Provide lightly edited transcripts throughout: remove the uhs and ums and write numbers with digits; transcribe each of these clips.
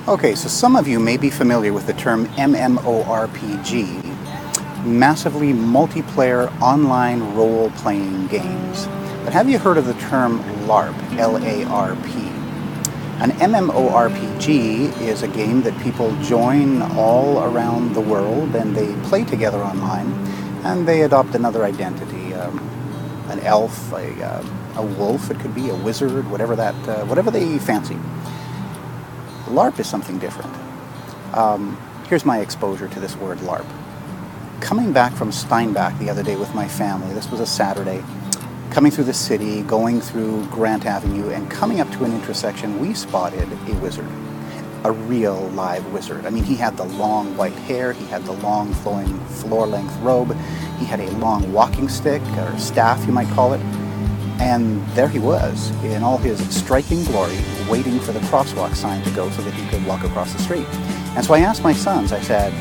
Okay, so some of you may be familiar with the term MMORPG, massively multiplayer online role-playing games. But have you heard of the term LARP, L-A-R-P? An MMORPG is a game that people join all around the world and they play together online and they adopt another identity, an elf, a wolf, it could be a wizard, whatever they fancy. LARP is something different. Here's my exposure to this word LARP. Coming back from Steinbach the other day with my family, this was a Saturday, coming through the city, going through Grant Avenue, and coming up to an intersection, we spotted a wizard. A real live wizard. I mean, he had the long white hair, he had the long flowing floor-length robe, he had a long walking stick, or staff you might call it, and there he was, in all his striking glory, waiting for the crosswalk sign to go so that he could walk across the street. And so I asked my sons, I said,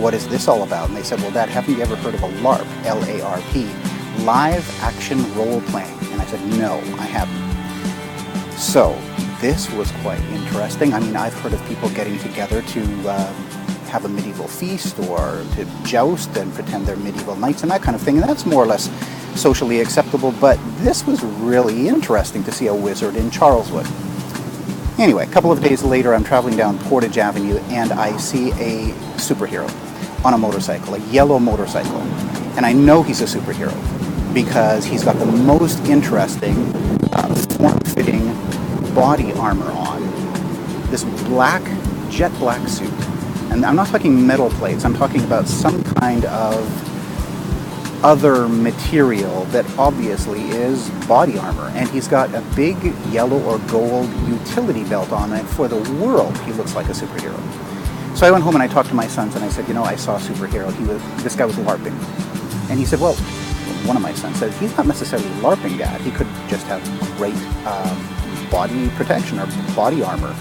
what is this all about? And they said, well, Dad, haven't you ever heard of a LARP, L-A-R-P, live action role playing? And I said, no, I haven't. So this was quite interesting. I mean, I've heard of people getting together to have a medieval feast or to joust and pretend they're medieval knights and that kind of thing, and that's more or less socially acceptable, but this was really interesting to see a wizard in Charleswood. Anyway, a couple of days later, I'm traveling down Portage Avenue and I see a superhero on a motorcycle, a yellow motorcycle. And I know he's a superhero because he's got the most interesting, form-fitting body armor on. This black, jet black suit. And I'm not talking metal plates, I'm talking about some kind of other material that obviously is body armor, and he's got a big yellow or gold utility belt on it. For the world, he looks like a superhero. So I went home and I talked to my sons and I said, you know, I saw a superhero. This guy was LARPing. And he said, well, one of my sons said, he's not necessarily LARPing, Dad. He could just have great body protection or body armor.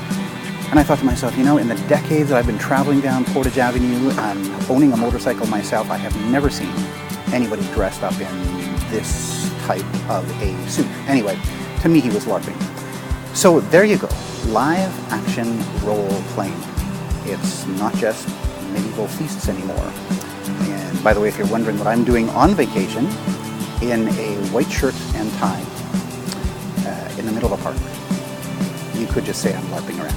And I thought to myself, you know, in the decades that I've been traveling down Portage Avenue and owning a motorcycle myself, I have never seen anybody dressed up in this type of a suit. Anyway, to me he was LARPing. So there you go, live action role playing. It's not just medieval feasts anymore. And by the way, if you're wondering what I'm doing on vacation, in a white shirt and tie, in the middle of a park, you could just say I'm LARPing around.